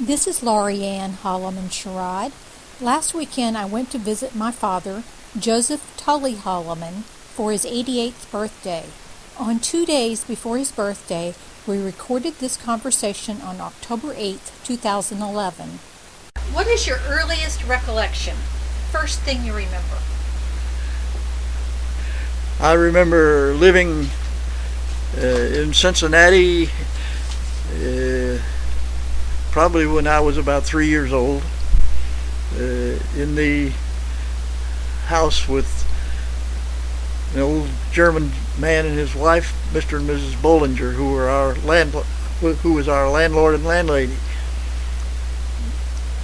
This is Laurie Holleman Sherrod. Last weekend I went to visit my father, Joseph Tullie Holleman, for his 88th birthday. On 2 days before his birthday, we recorded this conversation on October 8th, 2011. What is your earliest recollection? First thing you remember? I remember living in Cincinnati probably when I was about 3 years old, in the house with an old German man and his wife, Mr. and Mrs. Bollinger, who was our landlord and landlady.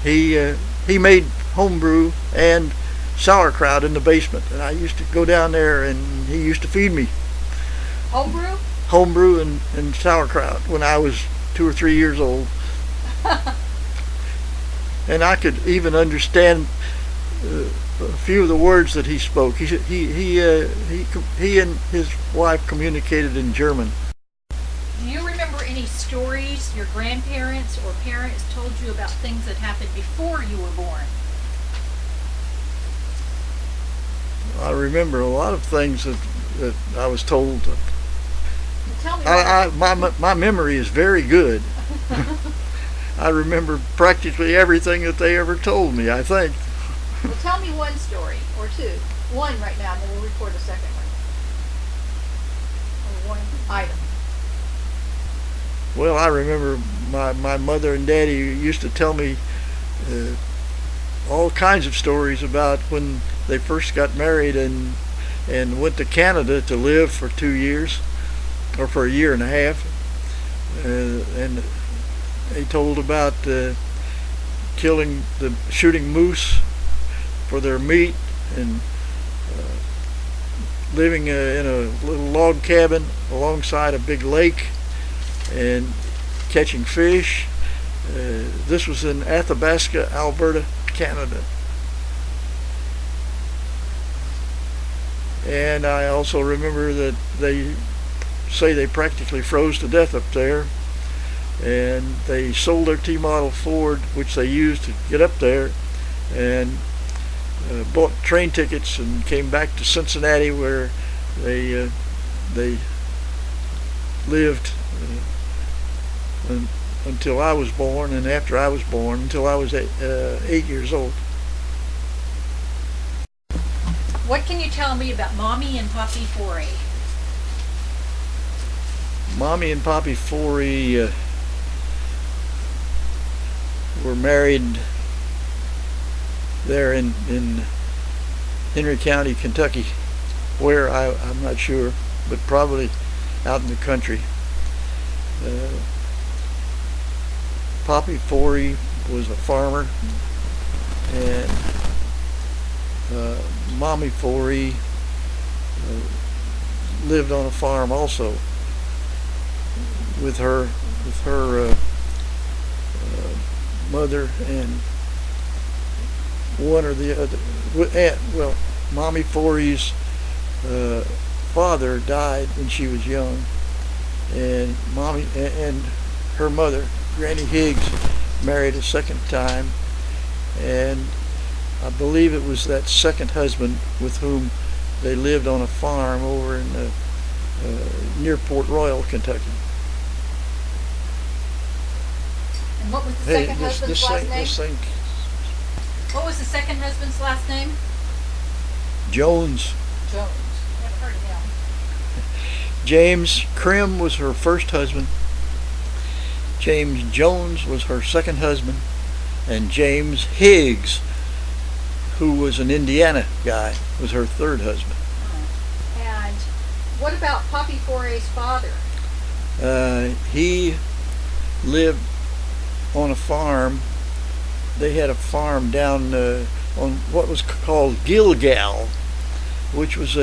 He made homebrew and sauerkraut in the basement, and I used to go down there and he used to feed me Homebrew? Homebrew and sauerkraut when I was 2 or 3 years old. And I could even understand a few of the words that he spoke. He and his wife communicated in German. Do you remember any stories your grandparents or parents told you about things that happened before you were born? I remember a lot of things that I was told. Tell me. My memory is very good. I remember practically everything that they ever told me, I think. Well, tell me one story or two. One right now, and then we'll record a second one. Or one item. Well, I remember my mother and daddy used to tell me all kinds of stories about when they first got married and went to Canada to live for 2 years, or for a year and a half. And they told about shooting moose for their meat, and living in a little log cabin alongside a big lake and catching fish. This was in Athabasca, Alberta, Canada. And I also remember that they say they practically froze to death up there, and they sold their T-model Ford, which they used to get up there, and bought train tickets and came back to Cincinnati, where they lived until I was born, and after I was born until I was 8 years old. What can you tell me about Mommy and Poppy Forey? Mommy and Poppy Forey were married there in Henry County, Kentucky, where I'm not sure, but probably out in the country. Poppy Forey was a farmer, and Mommy Forey lived on a farm also with her mother and one or the other. Well, Mommy Forey's father died when she was young, and Mommy and her mother, Granny Higgs, married a second time, and I believe it was that second husband with whom they lived on a farm over in near Port Royal, Kentucky. And what was the second husband's last name? What was the second husband's last name? Jones. Jones. Never heard of him. James Krim was her first husband. James Jones was her second husband, and James Higgs, who was an Indiana guy, was her third husband. And what about Poppy Forey's father? He lived on a farm. They had a farm down on what was called Gilgal, which was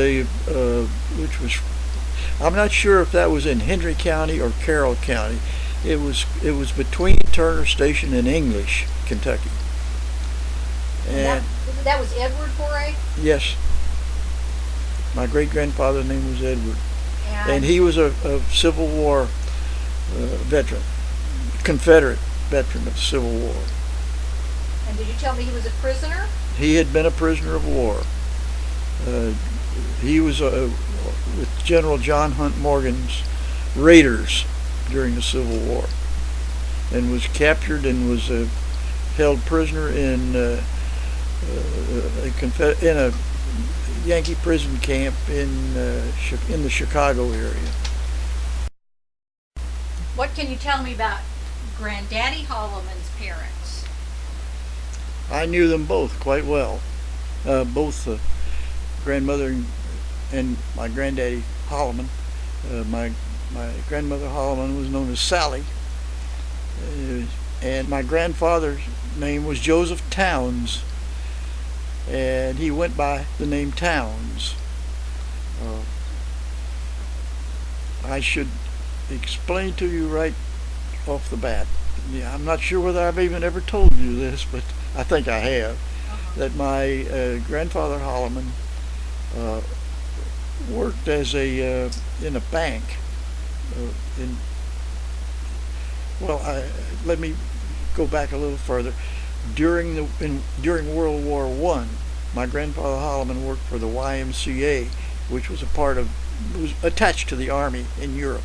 I'm not sure if that was in Henry County or Carroll County. It was between Turner Station and English, Kentucky. And that was Edward Forey? Yes. My great-grandfather's name was Edward. And he was a Civil War veteran, Confederate. veteran of the Civil War. And did you tell me he was a prisoner? He had been a prisoner of war. He was with General John Hunt Morgan's raiders during the Civil War, and was captured and was held prisoner in a Yankee prison camp in the Chicago area. What can you tell me about Granddaddy Holleman's parents? I knew them both quite well. Both grandmother and my granddaddy Holleman. My grandmother Holleman was known as Sally, and my grandfather's name was Joseph Towns, and he went by the name Towns. I should explain to you right off the bat. Yeah, I'm not sure whether I've even ever told you this, but I think I have. That my grandfather Holleman worked as in a bank. Let me go back a little further. During World War I, my grandfather Holleman worked for the YMCA, which was was attached to the army in Europe,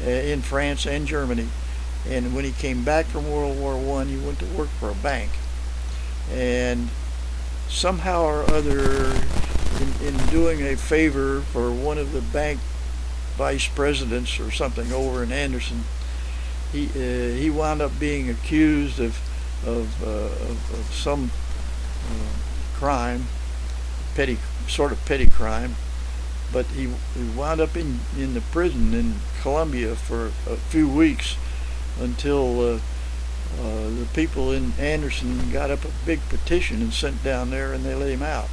in France and Germany. And when he came back from World War I, he went to work for a bank. And somehow or other, in doing a favor for one of the bank vice presidents or something over in Anderson, he wound up being accused of some crime, sort of petty crime. But he wound up in the prison in Columbia for a few weeks until the people in Anderson got up a big petition and sent down there, and they let him out.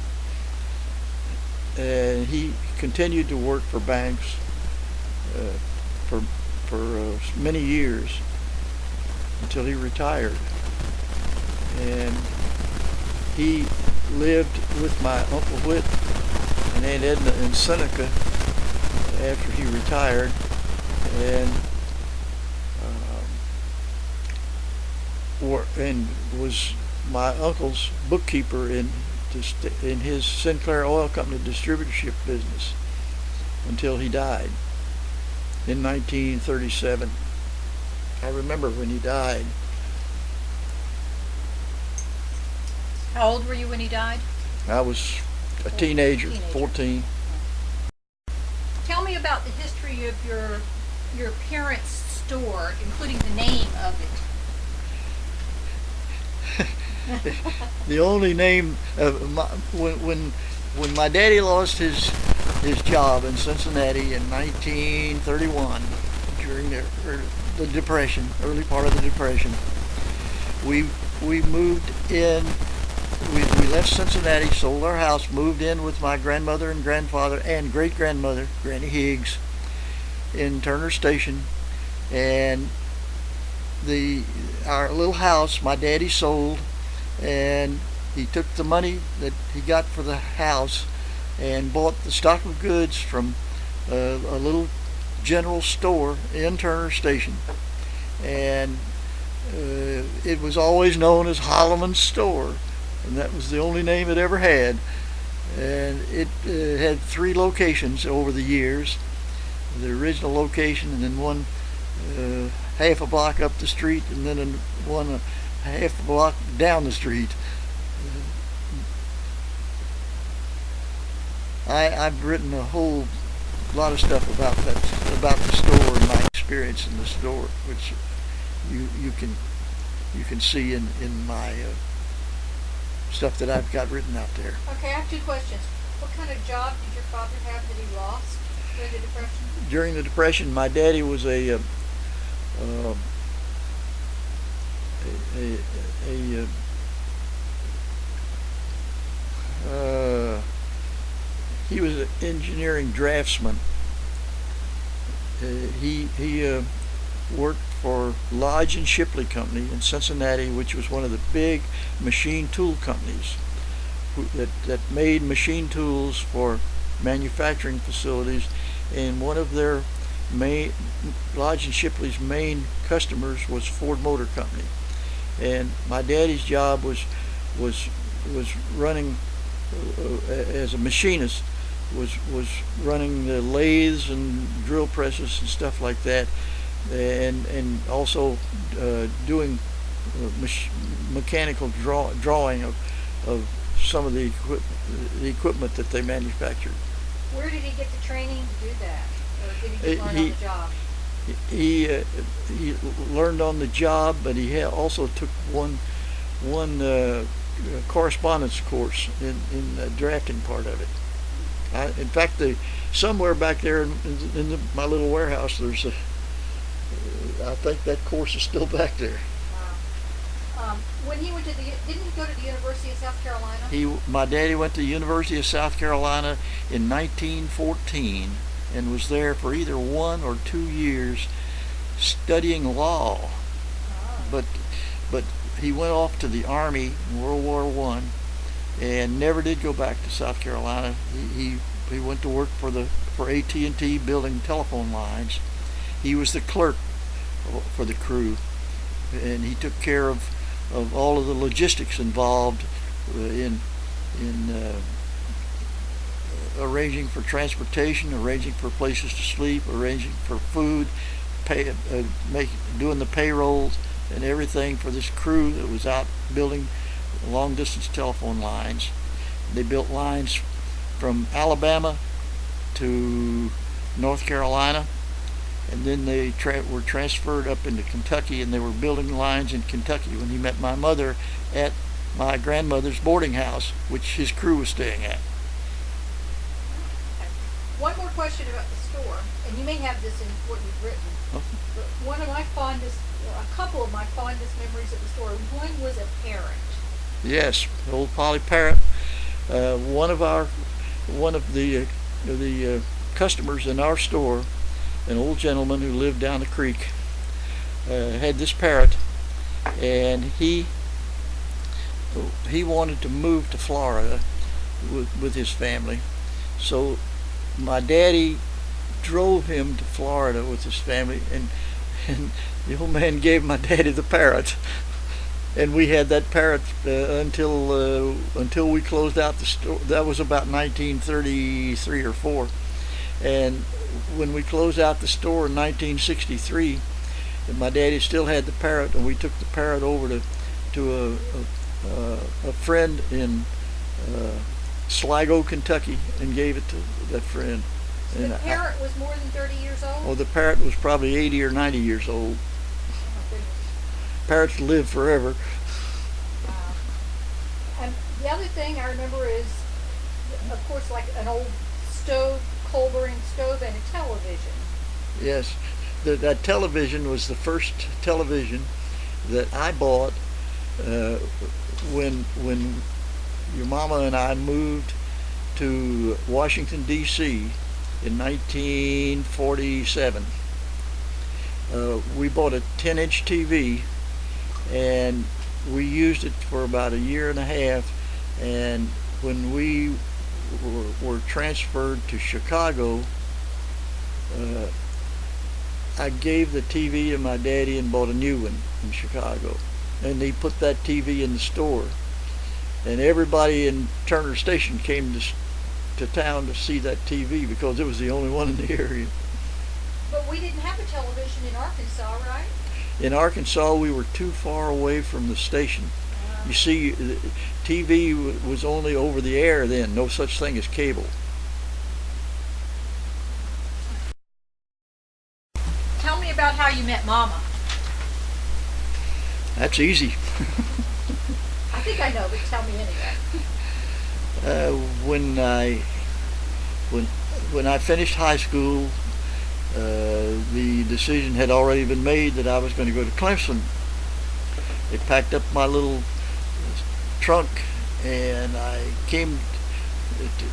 And he continued to work for banks for many years until he retired. And he lived with my Uncle Whit and Aunt Edna in Seneca after he retired, and was my uncle's bookkeeper in his Sinclair Oil Company distributorship business until he died in 1937. I remember when he died. How old were you when he died? I was a teenager, 14. Tell me about the history of your parents' store, including the name of it. The only name when my daddy lost his job in Cincinnati in 1931 during the Depression, early part of the Depression, we moved in. We left Cincinnati, sold our house, moved in with my grandmother and grandfather and great grandmother, Granny Higgs, in Turner Station, and our little house my daddy sold, and he took the money that he got for the house and bought the stock of goods from a little general store in Turner Station, and it was always known as Holleman's Store, and that was the only name it ever had. And it had 3 locations over the years: the original location, and then one half a block up the street, and then one half a block down the street. I've written a whole lot of stuff about the store and my experience in the store, which you can see in my stuff that I've got written out there. Okay, I have 2 questions. What kind of job did your father have that he lost during the Depression? During the Depression, my daddy was he was an engineering draftsman. He worked for Lodge and Shipley Company in Cincinnati, which was one of the big machine tool companies that made machine tools for manufacturing facilities. And one of their main Lodge and Shipley's main customers was Ford Motor Company, and my daddy's job was running as a machinist, was running the lathes and drill presses and stuff like that, and also doing mechanical drawing of some of the equipment that they manufactured. Where did he get the training to do that, or did he just learn on the job? He learned on the job, but he also took one correspondence course in the drafting part of it. In fact, somewhere back there in my little warehouse, there's I think that course is still back there. Wow. When he went to didn't he go to the University of South Carolina? My daddy went to the University of South Carolina in 1914 and was there for either 1 or 2 years studying law. Oh. But he went off to the Army in World War I and never did go back to South Carolina. He went to work for AT&T building telephone lines. He was the clerk for the crew, and he took care of all of the logistics involved in arranging for transportation, arranging for places to sleep, arranging for food, doing the payrolls and everything for this crew that was out building long distance telephone lines. They built lines from Alabama to North Carolina, and then they were transferred up into Kentucky, and they were building lines in Kentucky when he met my mother at my grandmother's boarding house, which his crew was staying at. Okay. One more question about the store, and you may have this in what you've written. Oh. But a couple of my fondest memories of the store. One was a parrot. Yes, old Polly Parrot. One of the customers in our store, an old gentleman who lived down the creek, had this parrot, and he wanted to move to Florida with his family. So my daddy drove him to Florida with his family, and the old man gave my daddy the parrot, and we had that parrot until we closed out the store. That was about 1933 or 4, and when we closed out the store in 1963, and my daddy still had the parrot, and we took the parrot over to a friend in Sligo, Kentucky, and gave it to that friend. So the parrot was more than 30 years old? Oh, the parrot was probably 80 or 90 years old. Oh my goodness. Parrots live forever. Wow. And the other thing I remember is, of course, like an old coal burning stove and a television. Yes, that television was the first television that I bought when your mama and I moved to Washington, D.C. in 1947. We bought a 10-inch TV, and we used it for about a year and a half, and when we were transferred to Chicago, I gave the TV to my daddy and bought a new one in Chicago, and he put that TV in the store, and everybody in Turner Station came to town to see that TV because it was the only one in the area. But we didn't have a television in Arkansas, right? In Arkansas, we were too far away from the station. You see, TV was only over the air then, no such thing as cable. Tell me about how you met Mama. That's easy. I think I know, but tell me anyway. When I finished high school, the decision had already been made that I was going to go to Clemson. They packed up my little trunk, and I came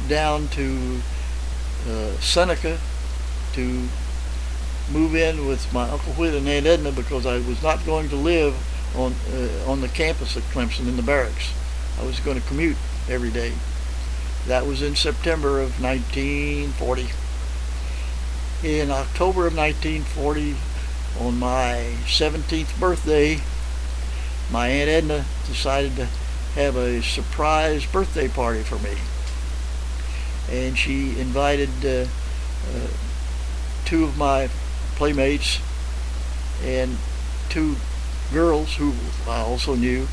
down to Seneca to move in with my Uncle Whit and Aunt Edna because I was not going to live on the campus at Clemson in the barracks. I was going to commute every day. That was in September of 1940. in October of 1940, on my 17th birthday, my Aunt Edna decided to have a surprise birthday party for me. And she invited two of my playmates and two girls who I also knew,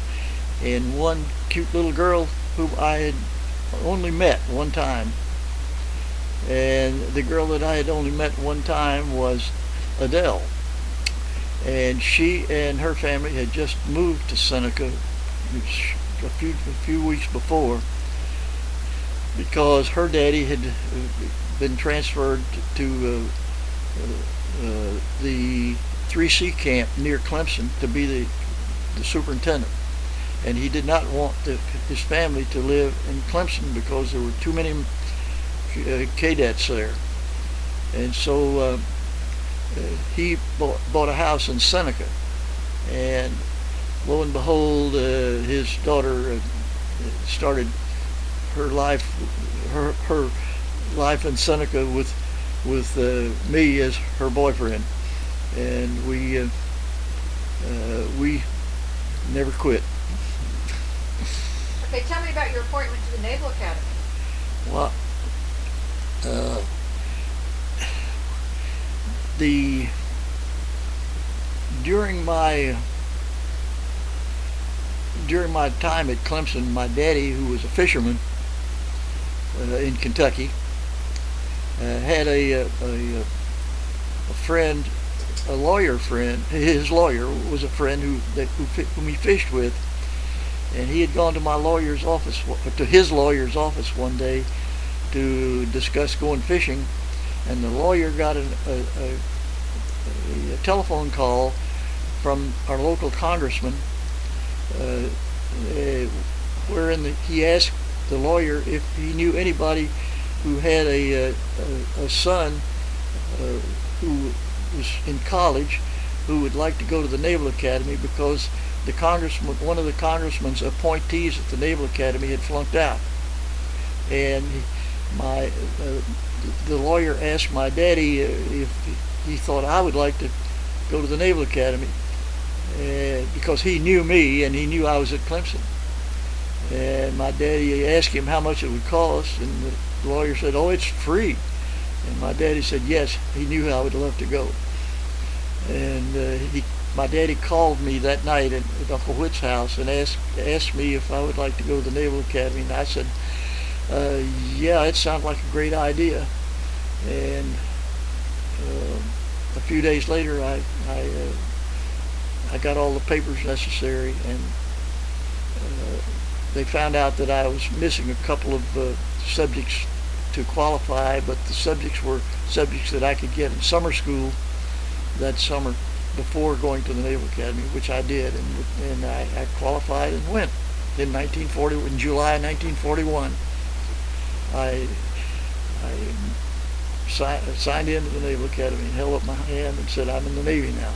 and one cute little girl whom I had only met one time. And the girl that I had only met one time was Adele. And she and her family had just moved to Seneca a few weeks before, because her daddy had been transferred to the 3C camp near Clemson to be the superintendent. And he did not want his family to live in Clemson because there were too many cadets there. And so he bought a house in Seneca. And lo and behold, his daughter started her life in Seneca with me as her boyfriend, and we never quit. Okay, tell me about your appointment to the Naval Academy. Well, during my time at Clemson, my daddy, who was a fisherman in Kentucky, had a friend, a lawyer friend. His lawyer was a friend whom he fished with, and he had gone to his lawyer's office one day to discuss going fishing, and the lawyer got a telephone call from our local congressman, wherein he asked the lawyer if he knew anybody who had a son who was in college who would like to go to the Naval Academy, because one of the congressman's appointees at the Naval Academy had flunked out. And the lawyer asked my daddy if he thought I would like to go to the Naval Academy, because he knew me and he knew I was at Clemson. And my daddy asked him how much it would cost, and the lawyer said, "Oh, it's free." And my daddy said yes, he knew I would love to go. And my daddy called me that night at Uncle Whit's house and asked me if I would like to go to the Naval Academy, and I said, yeah, it sounds like a great idea. And a few days later, I got all the papers necessary, and they found out that I was missing a couple of subjects to qualify, but the subjects were subjects that I could get in summer school that summer before going to the Naval Academy, which I did, and I qualified and went in July 1941. I signed into the Naval Academy and held up my hand and said, "I'm in the Navy now."